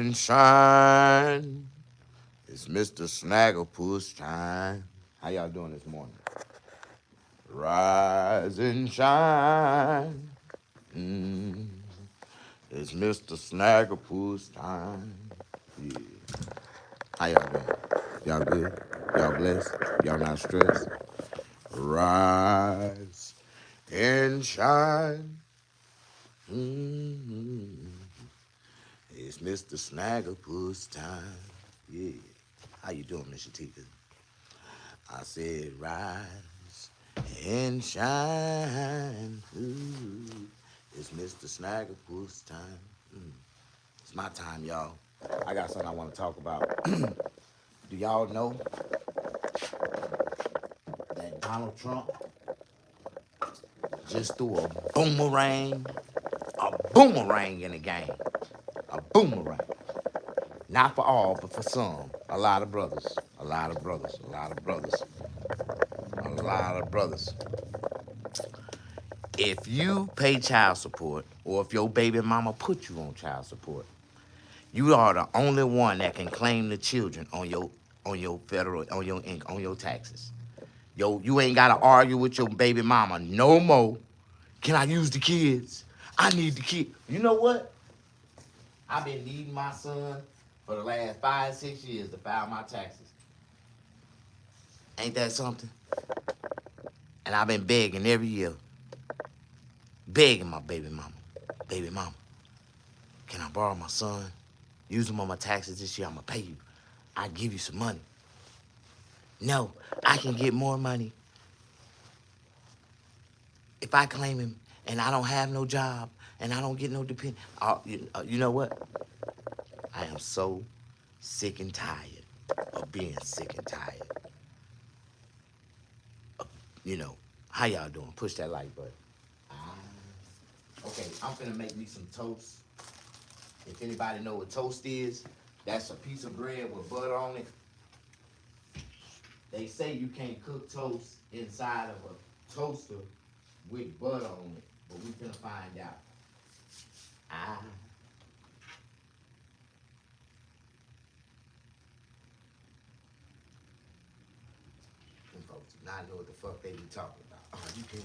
and shine. It's Mr. Snagglepuss time. How y'all doing this morning? Rise and shine. Mm. It's Mr. Snagglepuss time. Yeah. How y'all doing? Y'all good? Y'all blessed? Y'all not stressed? Rise and shine. Mm-hmm. It's Mr. Snagglepuss time. Yeah. How you doing, Mr. Tika? I said rise and shine. Ooh. It's Mr. Snagglepuss time. It's my time, y'all. I got something I want to talk about. Do y'all know that Donald Trump just threw a boomerang in the game? A boomerang. Not for all, but for some. A lot of brothers. A lot of brothers. A lot of brothers. A lot of brothers. If you pay child support, or if your baby mama put you on child support, you are the only one that can claim the children on your federal on your taxes. You ain't gotta argue with your baby mama no more. Can I use the kids? I need the kid. You know what? I've been needing my son for the last 5, 6 years to file my taxes. Ain't that something? And I've been begging every year, begging my baby mama, can I borrow my son? Use him on my taxes this year. I'm gonna pay you. I give you some money. No, I can get more money if I claim him and I don't have no job and I don't get no depend. You know what? I am so sick and tired of being sick and tired. You know, how y'all doing? Push that like button. Okay, I'm finna make me some toast. If anybody know what toast is, that's a piece of bread with butter on it. They say you can't cook toast inside of a toaster with butter on it, but we finna find out. Ah. Them folks do not know what the fuck they be talking about. Oh, you can't.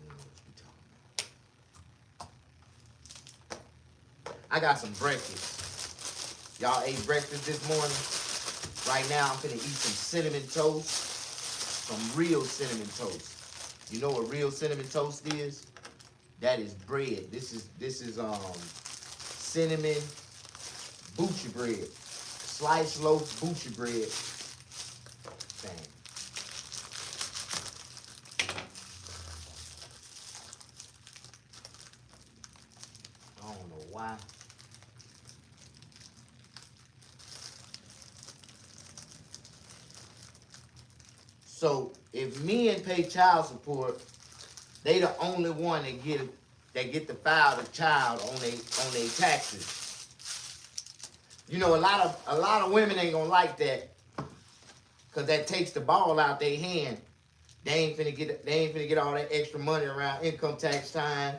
You know what we talking about. I got some breakfast. Y'all ate breakfast this morning? Right now, I'm finna eat some cinnamon toast, some real cinnamon toast. You know what real cinnamon toast is? That is bread. This is cinnamon bucci bread, sliced loaf bucci bread. Dang. I don't know why. So if men pay child support, they the only one that get to file the child on they taxes. You know, a lot of women ain't gonna like that, cause that takes the ball out their hand. They ain't finna get all that extra money around income tax time.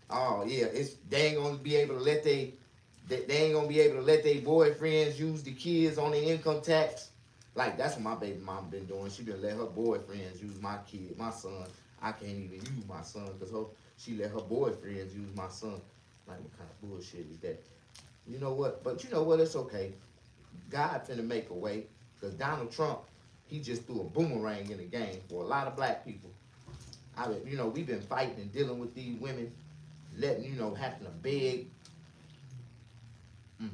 Oh yeah, they ain't gonna be able to let they ain't gonna be able to let their boyfriends use the kids on their income tax. Like that's what my baby mama been doing. She been let her boyfriends use my kid, my son. I can't even use my son because she let her boyfriends use my son. Like what kind of bullshit is that? You know what? But you know what? It's okay. God finna make a way because Donald Trump, he just threw a boomerang in the game for a lot of black people. We've been fighting and dealing with these women, having to beg. Mm.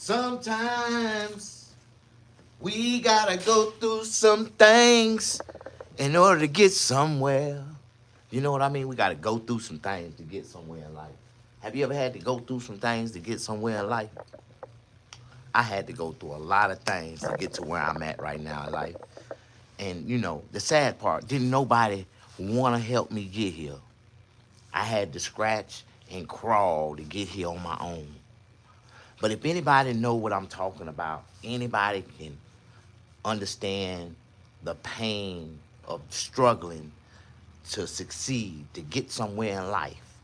Sometimes we gotta go through some things in order to get somewhere. You know what I mean? We gotta go through some things to get somewhere in life. Have you ever had to go through some things to get somewhere in life? I had to go through a lot of things to get to where I'm at right now in life. And you know, the sad part, didn't nobody want to help me get here. I had to scratch and crawl to get here on my own. But if anybody know what I'm talking about, anybody can understand the pain of struggling to succeed, to get somewhere in life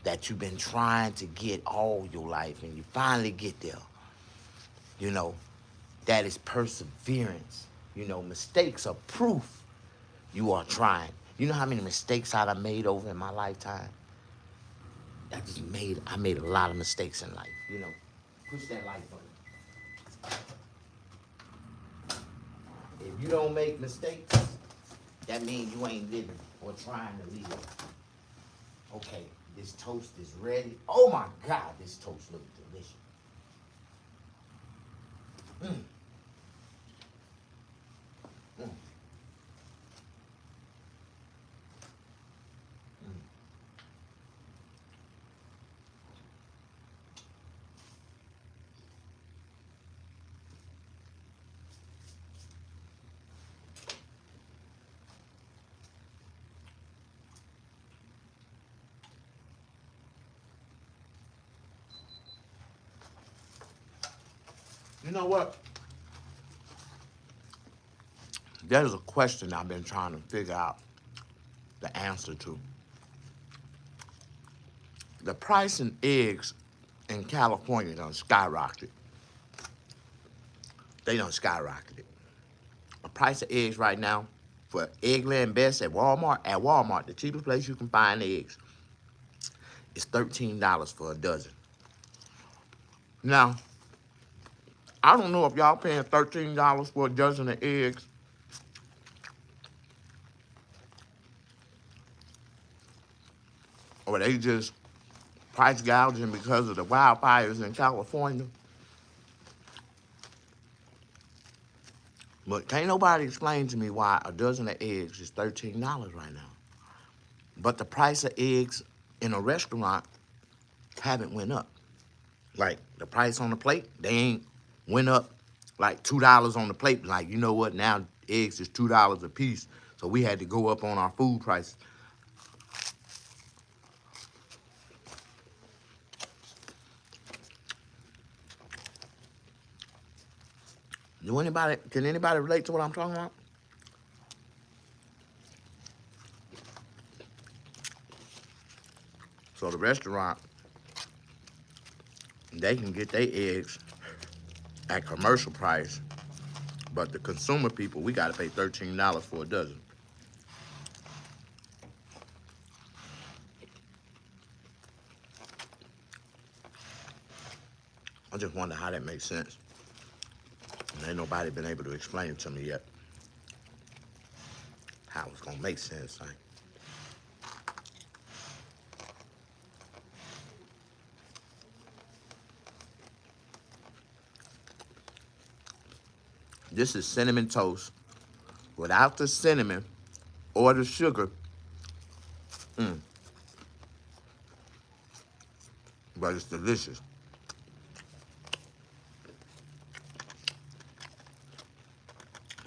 that you've been trying to get all your life and you finally get there. You know, that is perseverance. You know, mistakes are proof you are trying. You know how many mistakes I've made over in my lifetime? I made a lot of mistakes in life, you know. Push that like button. If you don't make mistakes, that means you ain't living or trying to live. Okay, this toast is ready. Oh my God, this toast looks delicious. Mm. Mm. You know what? There's a question I've been trying to figure out the answer to. The price in eggs in California done skyrocketed. They done skyrocketed. The price of eggs right now for Eggland Best at Walmart, the cheapest place you can find eggs, is $13 for a dozen. Now, I don't know if y'all paying $13 for a dozen of eggs, or they just price gouging because of the wildfires in California. But can't nobody explain to me why a dozen of eggs is $13 right now. But the price of eggs in a restaurant haven't went up. Like the price on the plate, they ain't went up like $2 on the plate. Like, you know what, now eggs is $2 a piece. So we had to go up on our food prices. Can anybody relate to what I'm talking about? So the restaurant, they can get their eggs at commercial price, but the consumer people, we gotta pay $13 for a dozen. I just wonder how that makes sense. And ain't nobody been able to explain it to me yet. How it's gonna make sense, like. This is cinnamon toast without the cinnamon or the sugar. Mm, but it's delicious.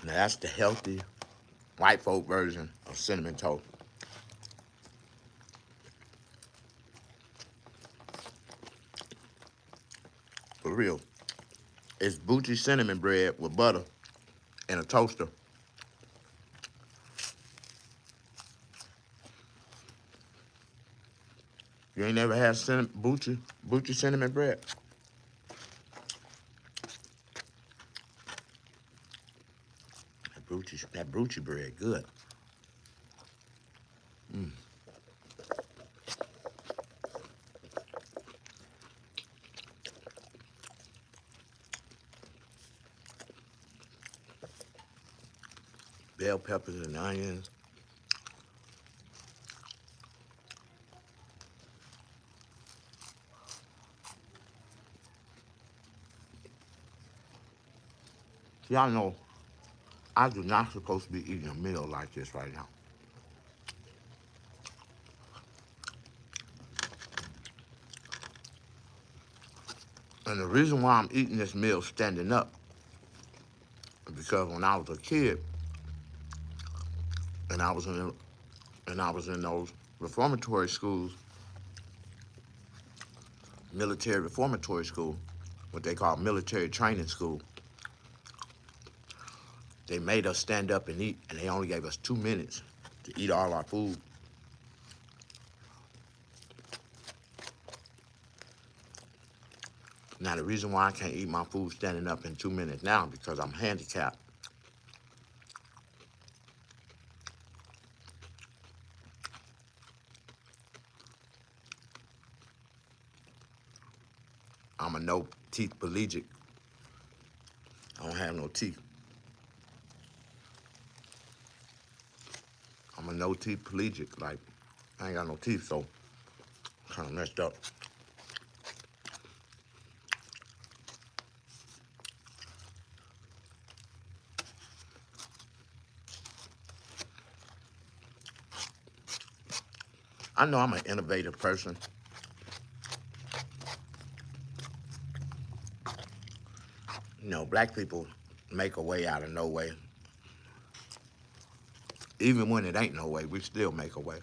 Now that's the healthy white folk version of cinnamon toast. For real. It's Bucci cinnamon bread with butter in a toaster. You ain't never had Bucci cinnamon bread? That Bucci bread, good. Mm. Bell peppers and onions. Y'all know I do not supposed to be eating a meal like this right now. And the reason why I'm eating this meal standing up is because when I was a kid and I was in those reformatory schools, military reformatory school, what they call military training school, they made us stand up and eat, and they only gave us 2 minutes to eat all our food. Now, the reason why I can't eat my food standing up in 2 minutes now is because I'm handicapped. I'm a no-teeth pelagic. I don't have no teeth. I'm a no-teeth pelagic. Like, I ain't got no teeth, so kind of messed up. I know I'm an innovative person. You know, black people make a way out of no way. Even when it ain't no way, we still make a way.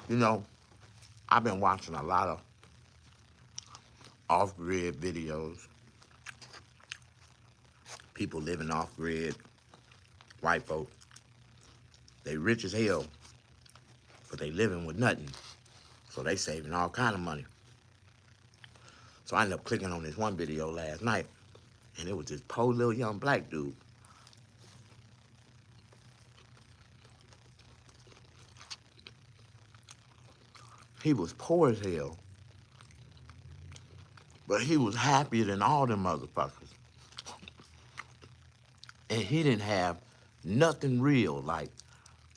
You know, I've been watching a lot of off-grid videos. People living off-grid, white folk. They rich as hell, but they living with nothing. So they saving all kind of money. So I ended up clicking on this one video last night, and it was this poor little young black dude. He was poor as hell, but he was happier than all them motherfuckers. And he didn't have nothing real. Like,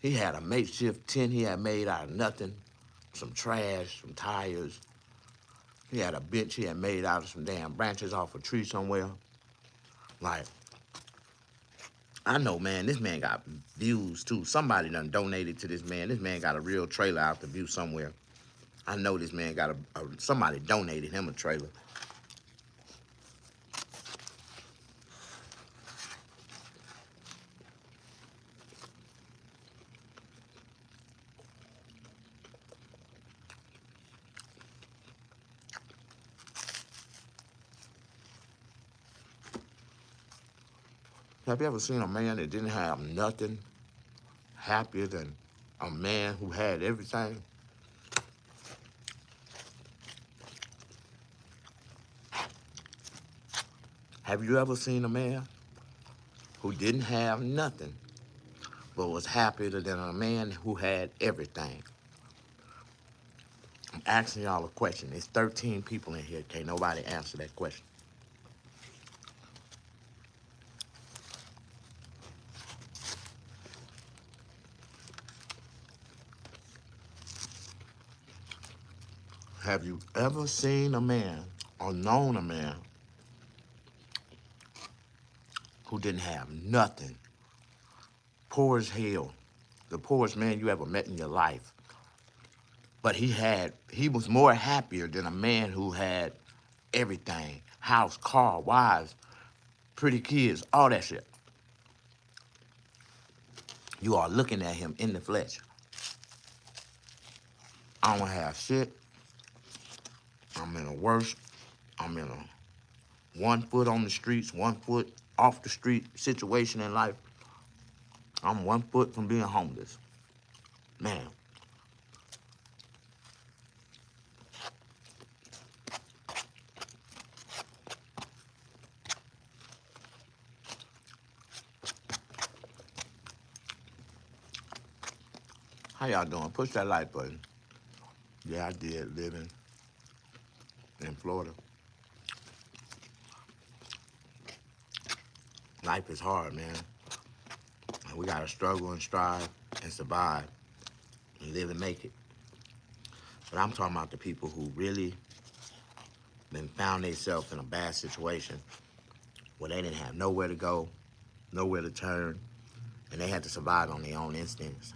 he had a makeshift tent he had made out of nothing, some trash, some tires. He had a bench he had made out of some damn branches off a tree somewhere. Like, I know, man, this man got views too. Somebody done donated to this man. This man got a real trailer out the view somewhere. I know this man got somebody donated him a trailer. Have you ever seen a man that didn't have nothing happier than a man who had everything? Have you ever seen a man who didn't have nothing but was happier than a man who had everything? I'm asking y'all a question. There's 13 people in here. Can't nobody answer that question. Have you ever seen a man or known a man who didn't have nothing, poor as hell, the poorest man you ever met in your life? But he was more happier than a man who had everything, house, car, wives, pretty kids, all that shit. You are looking at him in the flesh. I don't have shit. I'm in a one foot on the streets, 1 foot off the street situation in life. I'm 1 foot from being homeless. Man. How y'all doing? Push that like button. Yeah, I did living in Florida. Life is hard, man. We gotta struggle and strive and survive and live and make it. But I'm talking about the people who really been found themselves in a bad situation where they didn't have nowhere to go, nowhere to turn, and they had to survive on their own instincts.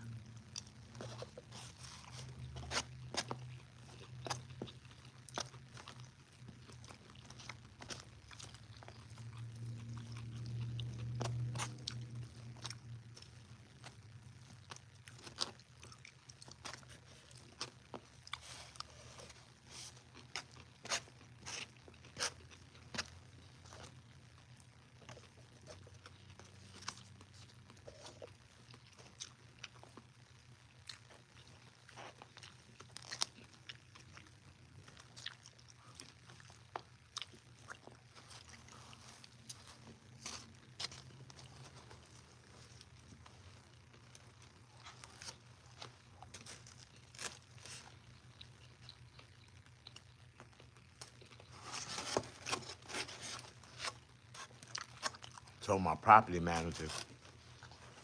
Told my property manager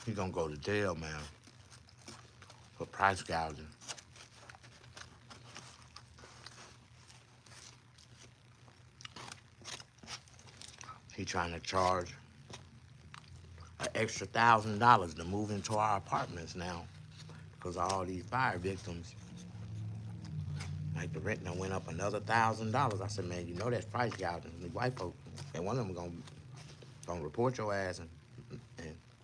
he gonna go to jail, man, for price gouging. He trying to charge an extra $1,000 to move into our apartments now because of all these fire victims. Like the rent done went up another $1,000. I said, man, you know that's price gouging. The white folks, and one of them gonna report your ass and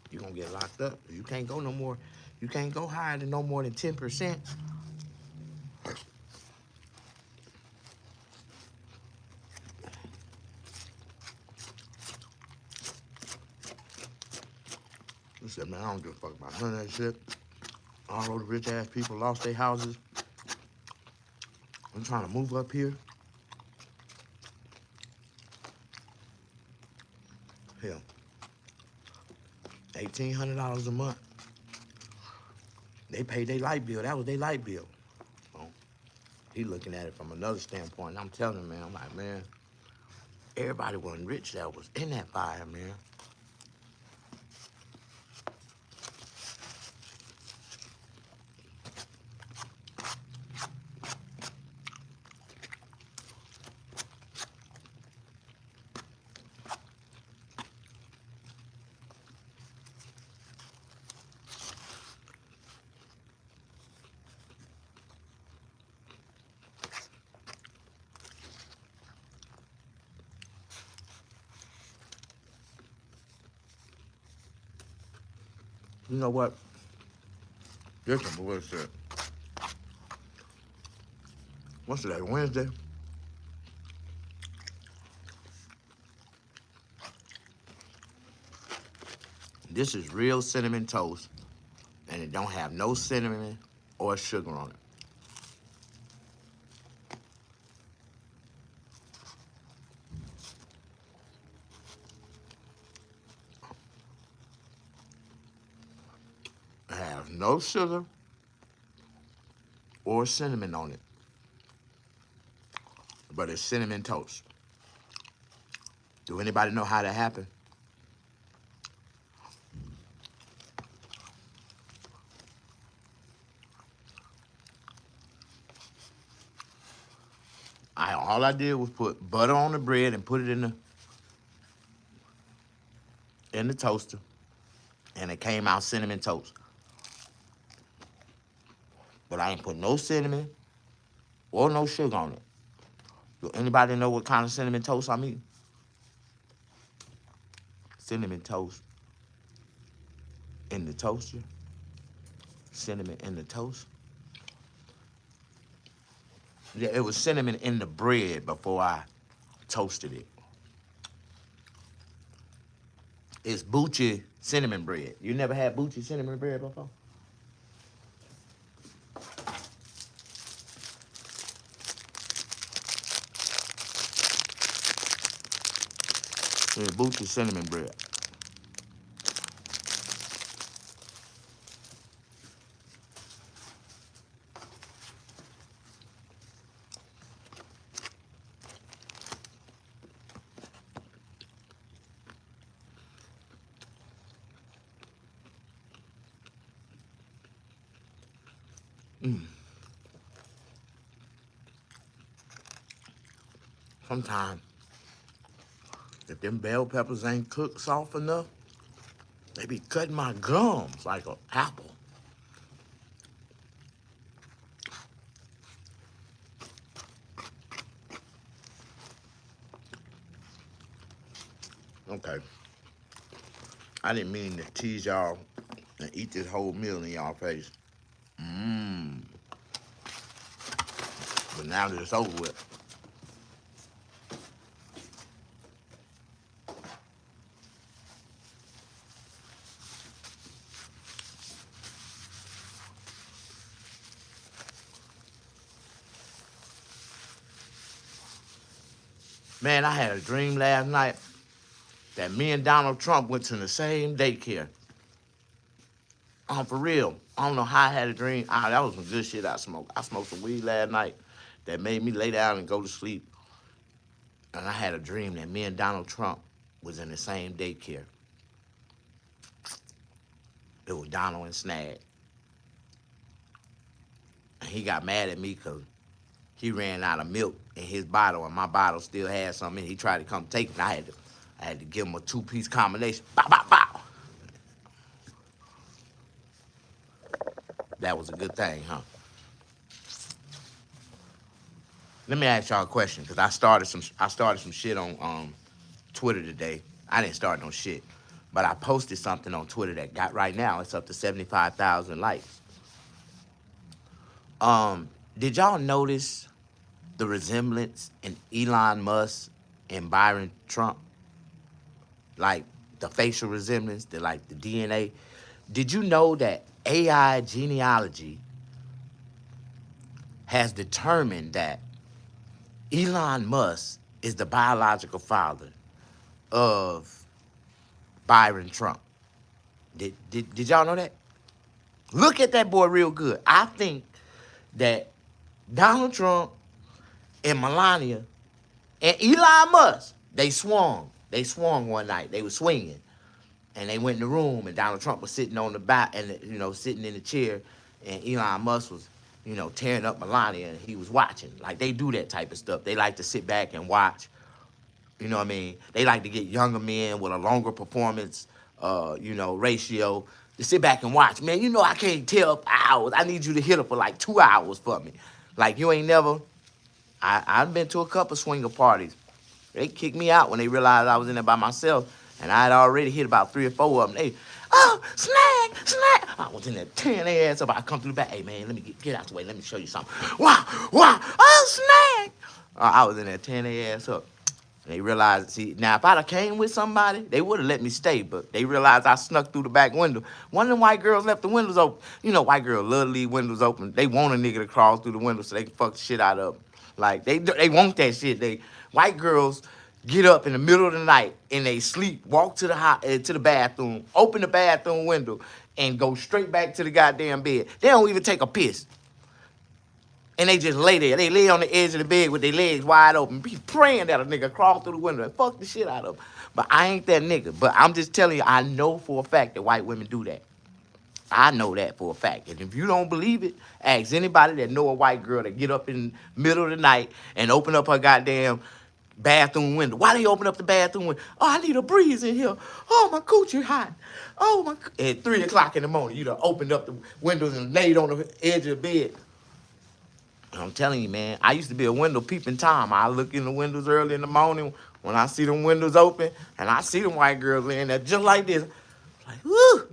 you gonna get locked up. You can't go no more. You can't go higher than no more than 10%. I said, man, I don't give a fuck about none of that shit. All those rich ass people lost their houses. I'm trying to move up here. Hell, $1,800 a month. They paid their light bill. That was their light bill. So he looking at it from another standpoint. I'm telling him, man, I'm like, man, everybody wasn't rich that was in that fire, man. You know what? This some bullshit. What's today, Wednesday? This is real cinnamon toast, and it don't have no cinnamon or sugar on it. It has no sugar or cinnamon on it, but it's cinnamon toast. Do anybody know how that happened? All I did was put butter on the bread and put it in the toaster, and it came out cinnamon toast. But I ain't put no cinnamon or no sugar on it. Do anybody know what kind of cinnamon toast I'm eating? Cinnamon toast in the toaster. Cinnamon in the toast. Yeah, it was cinnamon in the bread before I toasted it. It's Bucci cinnamon bread. You never had Bucci cinnamon bread before? Yeah, Bucci cinnamon bread. Sometimes, if them bell peppers ain't cooked soft enough, they be cutting my gums like an apple. Okay. I didn't mean to tease y'all and eat this whole meal in y'all face. Mmm. But now that it's over with. Man, I had a dream last night that me and Donald Trump went to the same daycare. For real. I don't know how I had a dream. That was some good shit I smoked. I smoked some weed last night that made me lay down and go to sleep. And I had a dream that me and Donald Trump was in the same daycare. It was Donald and Snag. And he got mad at me because he ran out of milk in his bottle and my bottle still had some in it. He tried to come take it. I had to give him a two-piece combination. Bow, bow, bow. That was a good thing, huh? Let me ask y'all a question, because I started some shit on Twitter today. I didn't start no shit, but I posted something on Twitter that got right now. It's up to 75,000 likes. Did y'all notice the resemblance in Elon Musk and Byron Trump? Like the facial resemblance, the DNA. Did you know that AI genealogy has determined that Elon Musk is the biological father of Byron Trump? Did y'all know that? Look at that boy real good. I think that Donald Trump and Melania and Elon Musk, they swung. They swung one night. They were swinging. And they went in the room, and Donald Trump was sitting on the back, and sitting in the chair, and Elon Musk was, tearing up Melania, and he was watching. Like, they do that type of stuff. They like to sit back and watch. You know what I mean? They like to get younger men with a longer performance, ratio to sit back and watch. Man, I can't tell for hours. I need you to hit her for like 2 hours for me. Like, you ain't never. I've been to a couple swinger parties. They kicked me out when they realized I was in there by myself. And I had already hit about 3 or 4 of them. They, snag. I was in there tearing their ass up. I come through the back. Hey, man, let me get out the way. Let me show you something. Wow. Snag. I was in there tearing their ass up. And they realized, see, now if I'd have came with somebody, they would have let me stay. But they realized I snuck through the back window. One of them white girls left the windows open. White girls love to leave windows open. They want a nigga to crawl through the window so they can fuck the shit out of them. Like, they want that shit. White girls get up in the middle of the night and they sleep, walk to the bathroom, open the bathroom window, and go straight back to the goddamn bed. They don't even take a piss. And they just lay there. They lay on the edge of the bed with their legs wide open, be praying that a nigga crawl through the window and fuck the shit out of them. But I ain't that nigga. But I'm just telling you, I know for a fact that white women do that. I know that for a fact. And if you don't believe it, ask anybody that know a white girl that get up in the middle of the night and open up her goddamn bathroom window. Why they open up the bathroom window? Oh, I need a breeze in here. Oh, my coochie hot. Oh, my. At 3 o'clock in the morning, you done opened up the windows and laid on the edge of the bed. I'm telling you, man, I used to be a window peeping Tom. I look in the windows early in the morning when I see them windows open, and I see them white girls laying there just like this. Like, whoo.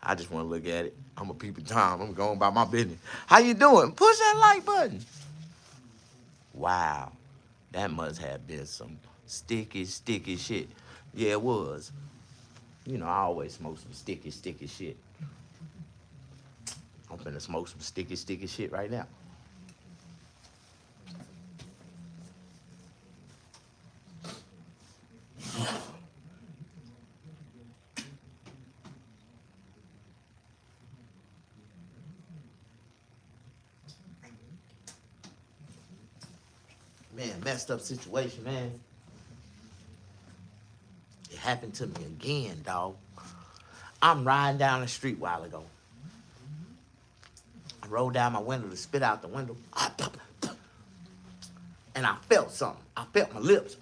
I just want to look at it. I'm a peeping Tom. I'm going about my business. How you doing? Push that like button. Wow. That must have been some sticky shit. Yeah, it was. I always smoke some sticky shit. I'm finna smoke some sticky shit right now. Man, messed up situation, man. It happened to me again, dog. I'm riding down the street a while ago. rolled down my window to spit out the window. And I felt something. I felt my lips.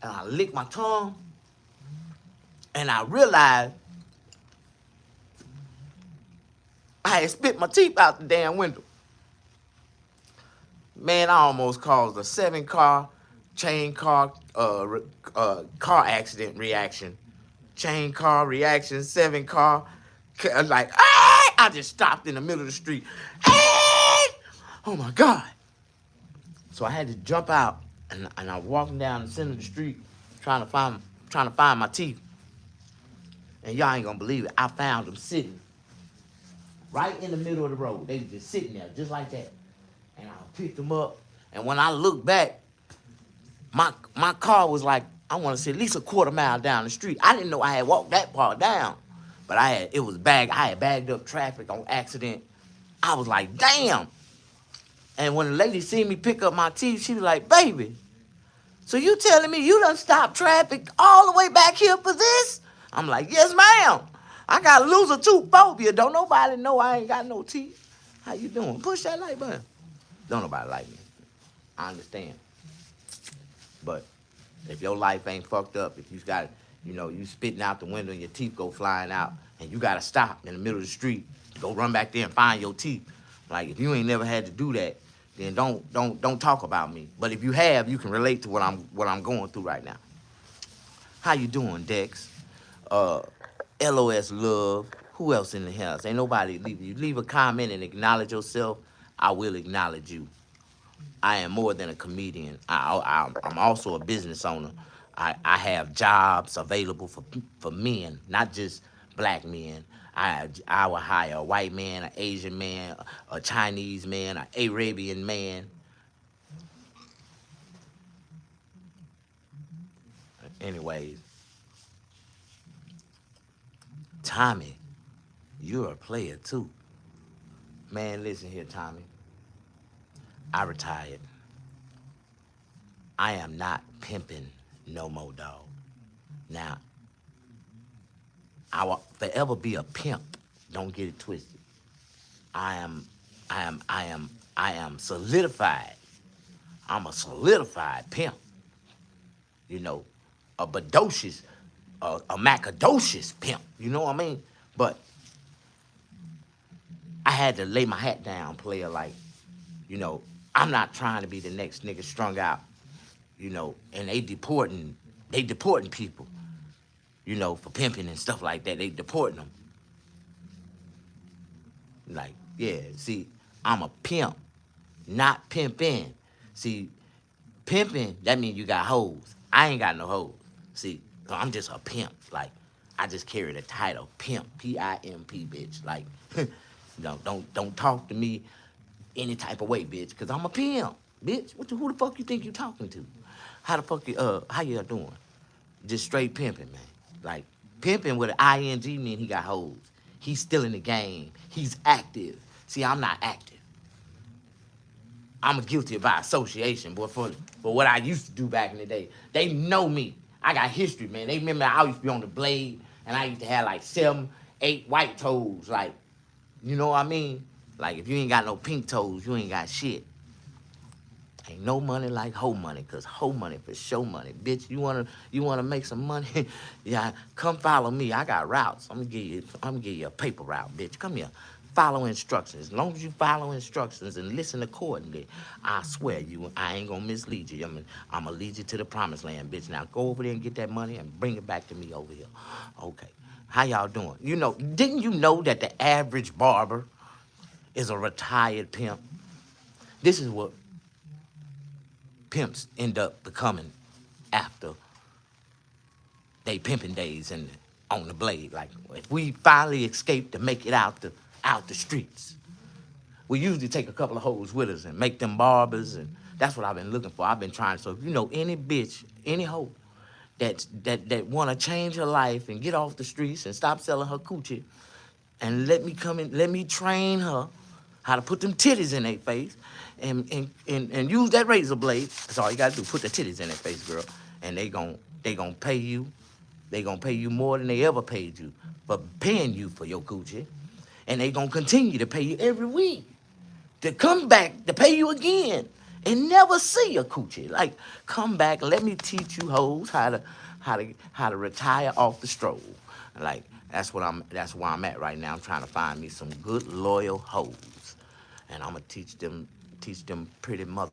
And I licked my tongue. And I realized I had spit my teeth out the damn window. Man, I almost caused a 7-car car accident reaction. Chain car reaction, 7-car. Like, ah! I just stopped in the middle of the street. Ah! Oh my God. So I had to jump out, and I walking down the center of the street trying to find my teeth. And y'all ain't gonna believe it. I found them sitting right in the middle of the road. They was just sitting there, just like that. And I picked them up. And when I looked back, my car was like, I want to say at least a quarter mile down the street. I didn't know I had walked that far down. But I had bagged up traffic on accident. I was like, damn. And when the lady seen me pick up my teeth, she was like, baby, so you telling me you done stopped traffic all the way back here for this? I'm like, yes, ma'am. I got loser tooth phobia. Don't nobody know I ain't got no teeth. How you doing? Push that like button. Don't nobody like me. I understand. But if your life ain't fucked up, if you got, you spitting out the window and your teeth go flying out, and you gotta stop in the middle of the street, go run back there and find your teeth. Like, if you ain't never had to do that, then don't talk about me. But if you have, you can relate to what I'm going through right now. How you doing, Dex? LOS Love. Who else in the house? Ain't nobody leaving you. Leave a comment and acknowledge yourself. I will acknowledge you. I am more than a comedian. I'm also a business owner. I have jobs available for men, not just black men. I will hire a white man, an Asian man, a Chinese man, an Arabian man. Anyways, Tommy, you're a player too. Man, listen here, Tommy. I retired. I am not pimping no more, dog. Now, I will forever be a pimp. Don't get it twisted. I am solidified. I'm a solidified pimp. A bodocious, a macadocious pimp. You know what I mean? But I had to lay my hat down, player. Like, I'm not trying to be the next nigga strung out. And they deporting people. For pimping and stuff like that. They deporting them. Like, yeah, see, I'm a pimp, not pimping. See, pimping, that means you got hoes. I ain't got no hoes. See, so I'm just a pimp. Like, I just carry the title pimp, P-I-M-P, bitch. Like, don't talk to me any type of way, bitch, because I'm a pimp, bitch. Who the fuck you think you talking to? How you doing? Just straight pimping, man. Like, pimping with an I-N-G mean he got hoes. He's still in the game. He's active. See, I'm not active. I'm guilty by association, boy, for what I used to do back in the day. They know me. I got history, man. They remember I used to be on the blade, and I used to have like 7, 8 white toes. Like, you know what I mean? Like, if you ain't got no pink toes, you ain't got shit. Ain't no money like hoe money, cause hoe money for show money. Bitch, you wanna make some money? Yeah, come follow me. I got routes. I'm gonna give you a paper route, bitch. Come here. Follow instructions. As long as you follow instructions and listen accordingly, I swear I ain't gonna mislead you. I'm gonna lead you to the promised land, bitch. Now go over there and get that money and bring it back to me over here. Okay. How y'all doing? Didn't you know that the average barber is a retired pimp? This is what pimps end up becoming after they pimping days and on the blade. Like, if we finally escape to make it out the streets, we usually take a couple of hoes with us and make them barbers, and that's what I've been looking for. I've been trying. So if you know any bitch, any hoe that want to change her life and get off the streets and stop selling her coochie, and let me train her how to put them titties in their face and use that razor blade. That's all you gotta do. Put the titties in their face, girl. And they gon' pay you. They gon' pay you more than they ever paid you for paying you for your coochie. And they gonna continue to pay you every week to come back to pay you again and never see a coochie. Like, come back, let me teach you hoes how to retire off the stroll. Like, that's where I'm at right now. I'm trying to find me some good loyal hoes. And I'm gonna teach them pretty mother.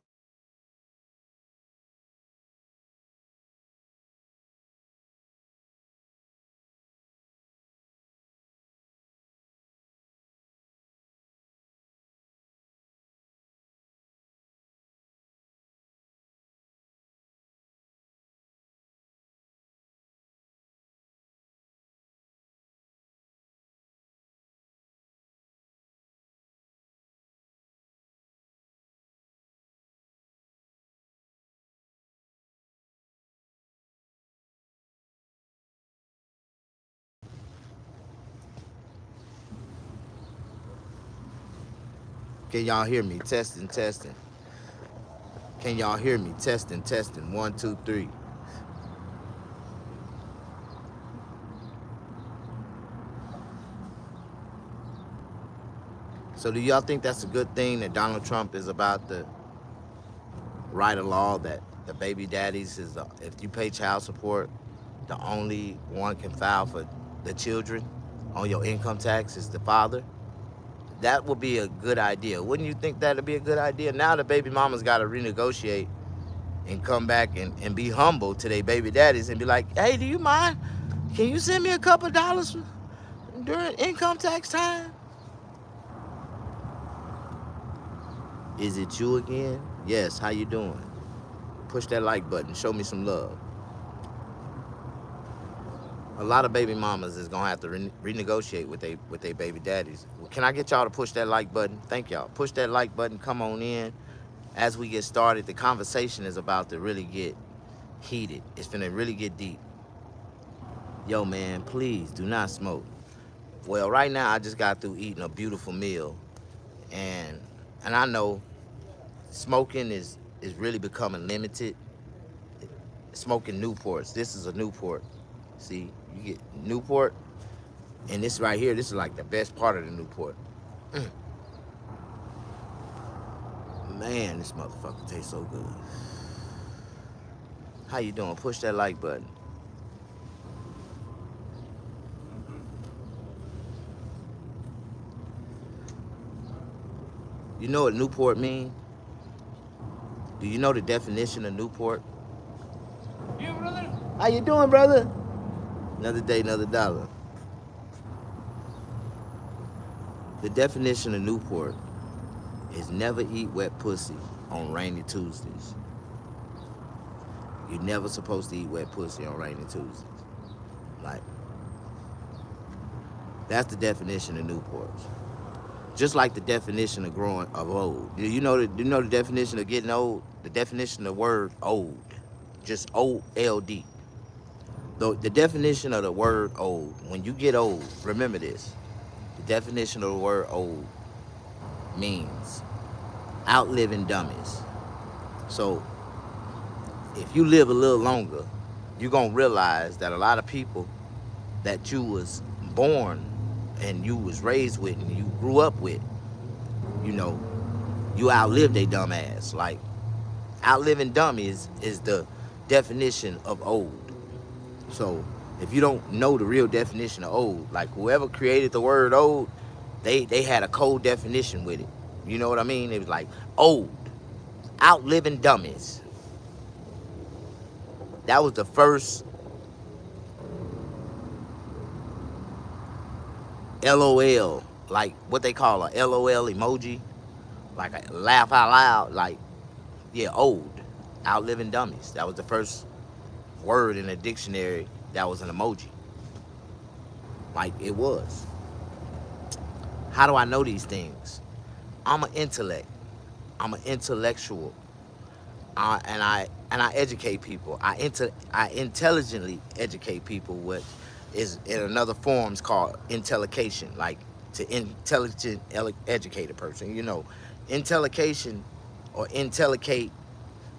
Can y'all hear me? Testing, testing. Can y'all hear me? Testing, testing. 1, 2, 3. So do y'all think that's a good thing that Donald Trump is about to write a law that the baby daddies if you pay child support, the only one can file for the children on your income tax is the father? That would be a good idea. Wouldn't you think that'd be a good idea? Now the baby mamas got to renegotiate and come back and be humble to their baby daddies and be like, hey, do you mind? Can you send me a couple dollars during income tax time? Is it you again? Yes, how you doing? Push that like button. Show me some love. A lot of baby mamas is gonna have to renegotiate with they baby daddies. Can I get y'all to push that like button? Thank y'all. Push that like button. Come on in. As we get started, the conversation is about to really get heated. It's finna really get deep. Yo, man, please do not smoke. Well, right now I just got through eating a beautiful meal, and I know smoking is really becoming limited. Smoking Newports. This is a Newport. See, you get Newport, and this right here, this is like the best part of the Newport. Man, this motherfucker tastes so good. How you doing? Push that like button. You know what Newport mean? Do you know the definition of Newport? Yeah, brother. How you doing, brother? Another day, another dollar. The definition of Newport is never eat wet pussy on rainy Tuesdays. You're never supposed to eat wet pussy on rainy Tuesdays. Like, that's the definition of Newports. Just like the definition of old. Do you know the definition of getting old? The definition of the word old. Just O-L-D. The definition of the word old, when you get old, remember this. The definition of the word old means outliving dummies. So if you live a little longer, you're going to realize that a lot of people that you was born and you was raised with and you grew up with, you outlived a dumb ass. Like, outliving dummies is the definition of old. So if you don't know the real definition of old, like whoever created the word old, they had a code definition with it. You know what I mean? It was like old, outliving dummies. That was the first LOL, like what they call a LOL emoji, like a laugh out loud, like, yeah, old, outliving dummies. That was the first word in a dictionary that was an emoji. Like, it was. How do I know these things? I'm an intellect. I'm an intellectual. And I educate people. I intelligently educate people, which is in another forms called intellication, like to intelligent educate a person. Intellication or intellicate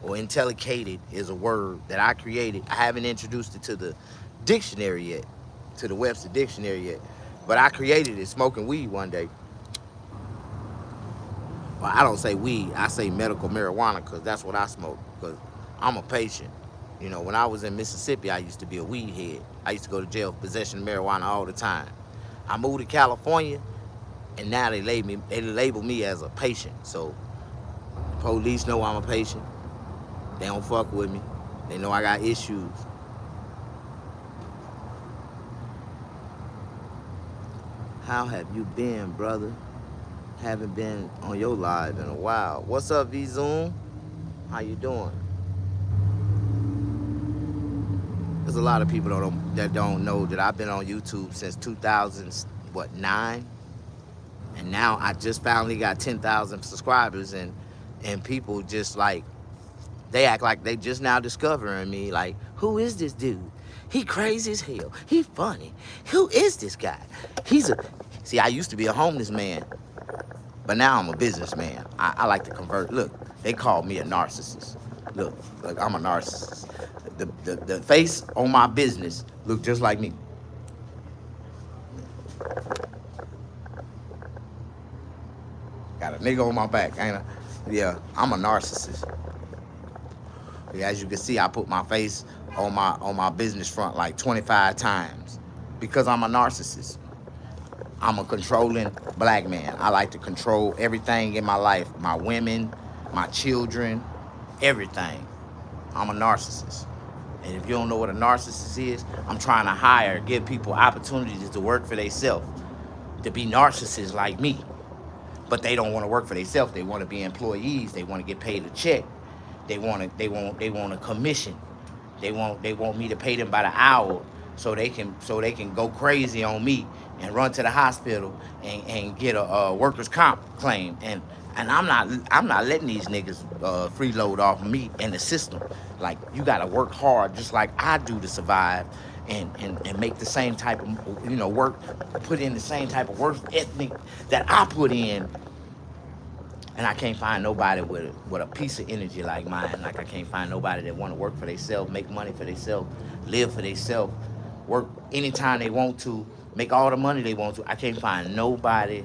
or intellicated is a word that I created. I haven't introduced it to the dictionary yet, to the Webster dictionary yet. But I created it smoking weed one day. Well, I don't say weed, I say medical marijuana because that's what I smoke. Because I'm a patient. You know, when I was in Mississippi, I used to be a weed head. I used to go to jail for possession of marijuana all the time. I moved to California, and now they label me as a patient. So the police know I'm a patient. They don't fuck with me. They know I got issues. How have you been, brother? Haven't been on your live in a while. What's up, V Zoom? How you doing? There's a lot of people that don't know that I've been on YouTube since 2009, and now I just finally got 10,000 subscribers, and people just like they act like they just now discovering me. Like, who is this dude? He crazy as hell. He funny. Who is this guy? See, I used to be a homeless man, but now I'm a businessman. I like to convert. Look, they call me a narcissist. Look, I'm a narcissist. The face on my business look just like me. Got a nigga on my back, ain't I? Yeah, I'm a narcissist. Yeah, as you can see, I put my face on my business front like 25 times because I'm a narcissist. I'm a controlling black man. I like to control everything in my life, my women, my children, everything. I'm a narcissist. And if you don't know what a narcissist is, I'm trying to give people opportunities to work for themselves, to be narcissists like me. But they don't want to work for themselves. They want to be employees. They want to get paid a check. They want a commission. They want me to pay them by the hour so they can go crazy on me and run to the hospital and get a workers' comp claim. And I'm not letting these niggas freeload off of me and the system. Like, you gotta work hard just like I do to survive and make the same type of work, put in the same type of work ethic that I put in. And I can't find nobody with a piece of energy like mine. Like, I can't find nobody that want to work for themselves, make money for themselves, live for themselves, work anytime they want to, make all the money they want to. I can't find nobody,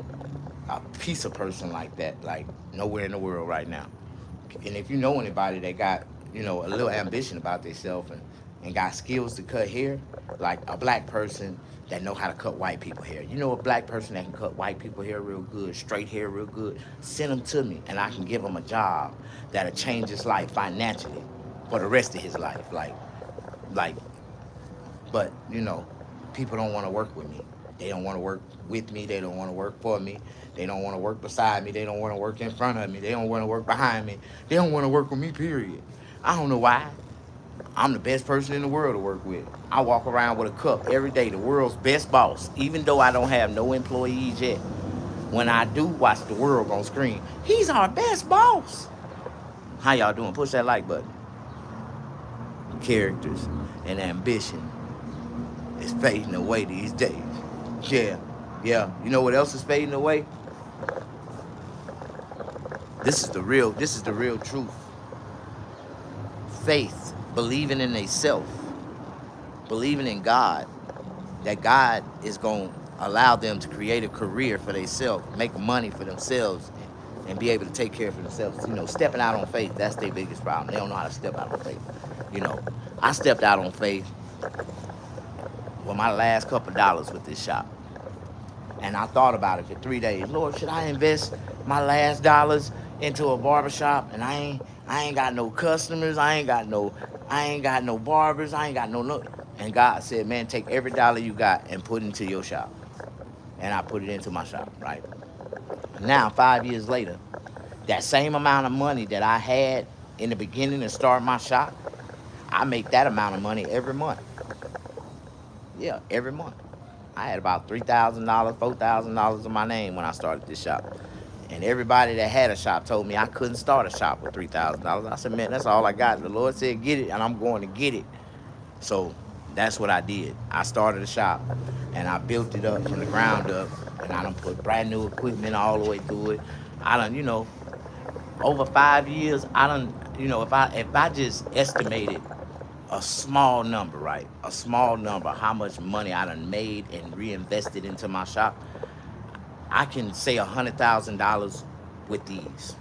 a piece of person like that, like nowhere in the world right now. And if you know anybody that got, a little ambition about themselves and got skills to cut hair, like a black person that know how to cut white people hair. You know, a black person that can cut white people hair real good, straight hair real good, send them to me and I can give him a job that'll change his life financially for the rest of his life. But people don't want to work with me. They don't want to work with me. They don't want to work for me. They don't want to work beside me. They don't want to work in front of me. They don't want to work behind me. They don't want to work with me, period. I don't know why. I'm the best person in the world to work with. I walk around with a cup every day, the world's best boss, even though I don't have no employees yet. When I do, watch the world gonna scream, he's our best boss. How y'all doing? Push that like button. Characters and ambition is fading away these days. Yeah. You know what else is fading away? This is the real truth. Faith, believing in themselves, believing in God, that God is going to allow them to create a career for themselves, make money for themselves, and be able to take care of themselves. Stepping out on faith, that's their biggest problem. They don't know how to step out on faith. I stepped out on faith with my last couple dollars with this shop. And I thought about it for 3 days. Lord, should I invest my last dollars into a barbershop? And I ain't got no customers. I ain't got no barbers. I ain't got no. And God said, man, take every dollar you got and put it into your shop. And I put it into my shop, right? Now, 5 years later, that same amount of money that I had in the beginning to start my shop, I make that amount of money every month. Yeah, every month. I had about $3,000, $4,000 in my name when I started this shop. And everybody that had a shop told me I couldn't start a shop with $3,000. I said, man, that's all I got. The Lord said, get it, and I'm going to get it. So that's what I did. I started a shop, and I built it up from the ground up, and I done put brand new equipment all the way through it. I done, over 5 years, I done, if I just estimated a small number, right? A small number, how much money I done made and reinvested into my shop. I can say $100,000 with these,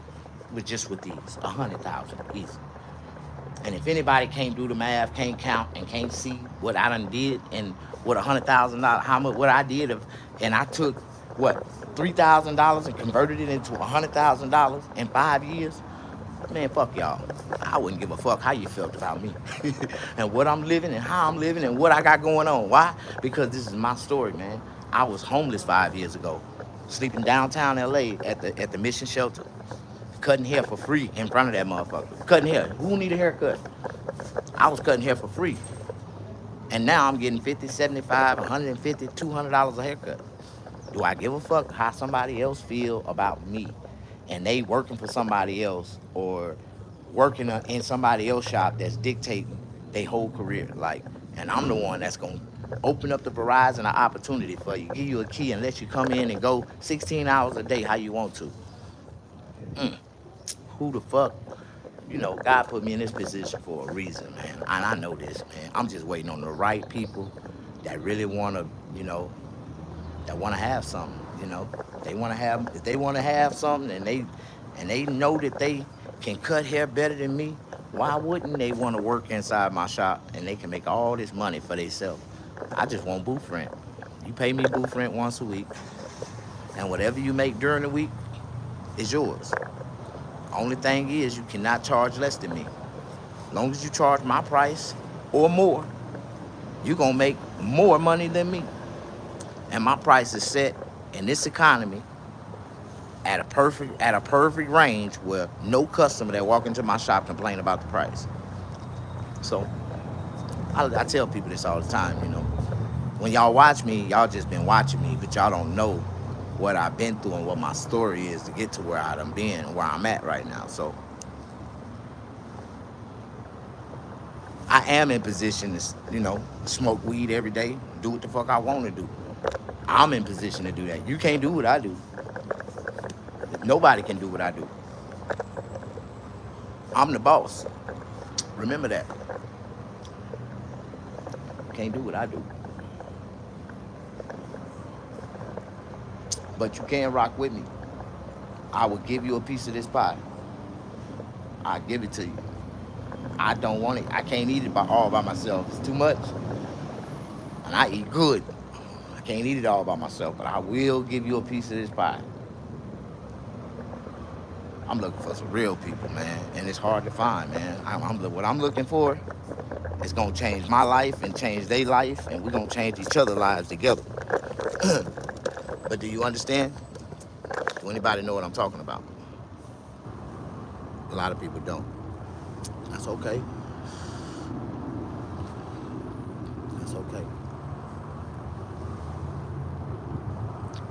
with these, 100,000 easy. And if anybody can't do the math, can't count, and can't see what I done did and what $100,000, how much what I did of, and I took what $3,000 and converted it into $100,000 in 5 years. Man, fuck y'all. I wouldn't give a fuck how you felt about me and what I'm living and how I'm living and what I got going on. Why? Because this is my story, man. I was homeless 5 years ago, sleeping downtown LA at the mission shelter, cutting hair for free in front of that motherfucker. Cutting hair. Who need a haircut? I was cutting hair for free. And now I'm getting 50, 75, 150, $200 a haircut. Do I give a fuck how somebody else feel about me? And they working for somebody else or working in somebody else's shop that's dictating their whole career. Like, and I'm the one that's gonna open up the horizon of opportunity for you, give you a key and let you come in and go 16 hours a day how you want to. Who the fuck? You know, God put me in this position for a reason, man. And I know this, man. I'm just waiting on the right people that really wanna, you know, that wanna have something, you know. If they wanna have something and they know that they can cut hair better than me, why wouldn't they wanna work inside my shop and they can make all this money for themselves? I just want booth rent. You pay me booth rent once a week, and whatever you make during the week is yours. Only thing is you cannot charge less than me. As long as you charge my price or more, you're gonna make more money than me. And my price is set in this economy at a perfect range where no customer that walk into my shop complain about the price. So I tell people this all the time, you know. When y'all watch me, y'all just been watching me, but y'all don't know what I've been through and what my story is to get to where I done been and where I'm at right now. So I am in position to, you know, smoke weed every day, do what the fuck I want to do. I'm in position to do that. You can't do what I do. Nobody can do what I do. I'm the boss. Remember that. Can't do what I do. But you can rock with me. I will give you a piece of this pie. I'll give it to you. I don't want it. I can't eat it all by myself. It's too much. And I eat good. I can't eat it all by myself, but I will give you a piece of this pie. I'm looking for some real people, man, and it's hard to find, man. What I'm looking for is gonna change my life and change their life, and we're gonna change each other's lives together. But do you understand? Do anybody know what I'm talking about? A lot of people don't. That's okay. That's okay.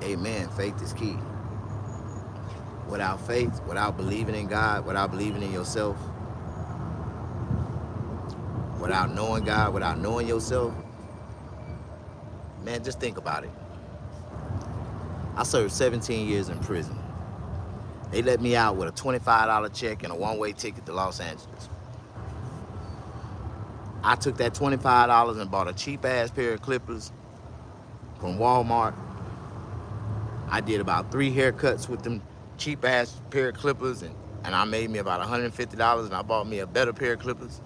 Amen. Faith is key. Without faith, without believing in God, without believing in yourself, without knowing God, without knowing yourself, man, just think about it. I served 17 years in prison. They let me out with a $25 check and a one-way ticket to Los Angeles. I took that $25 and bought a cheap-ass pair of clippers from Walmart. I did about 3 haircuts with them cheap-ass pair of clippers, and I made me about $150, and I bought me a better pair of clippers.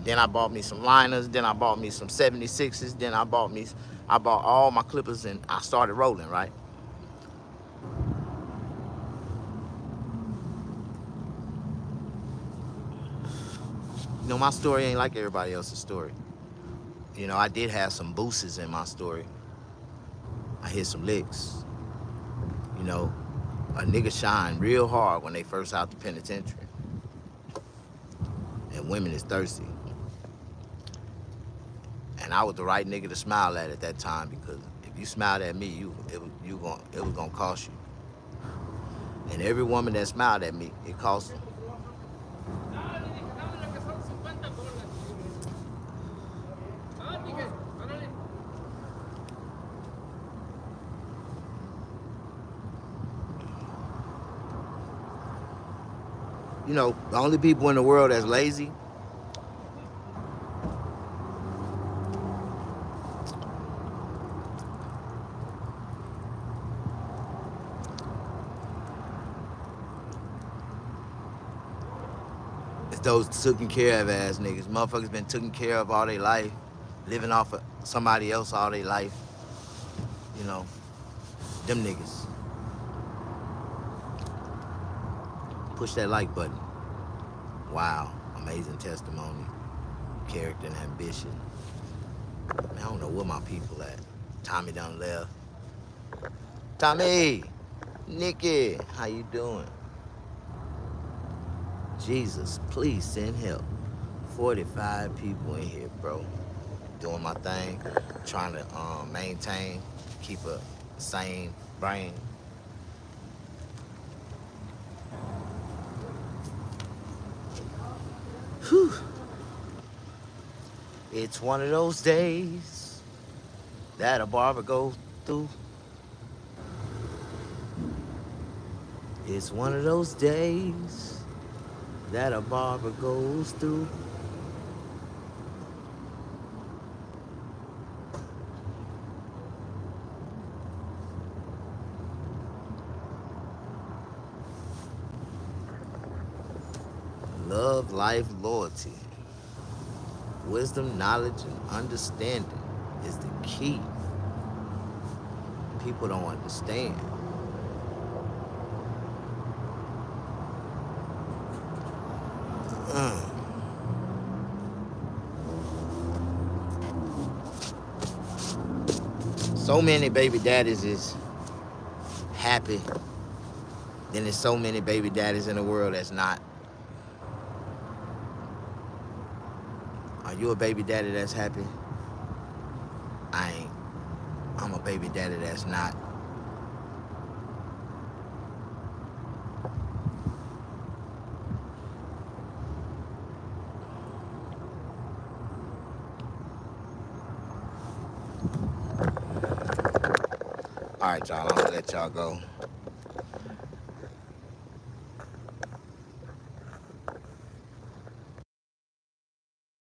Then I bought me some liners, then I bought me some 76s, then I bought all my clippers, and I started rolling, right? You know, my story ain't like everybody else's story. You know, I did have some boosters in my story. I hit some licks. You know, a nigga shine real hard when they first out the penitentiary. And women is thirsty. And I was the right nigga to smile at that time, because if you smiled at me, it was gonna cost you. And every woman that smiled at me, it cost them. You know, the only people in the world that's lazy It's those taken care of ass niggas. Motherfuckers been taken care of all their life, living off of somebody else all their life. You know, them niggas. Push that like button. Wow, amazing testimony, character and ambition. Man, I don't know where my people at. Tommy done left. Tommy, Nikki, how you doing? Jesus, please send help. 45 people in here, bro. Doing my thing, trying to maintain, keep a sane brain. Whew. It's one of those days that a barber goes through. It's one of those days that a barber goes through. Love, life, loyalty, wisdom, knowledge, and understanding is the key. People don't understand. So many baby daddies is happy. Then there's so many baby daddies in the world that's not. Are you a baby daddy that's happy? I ain't. I'm a baby daddy that's not. All right, y'all, I'm gonna let y'all go.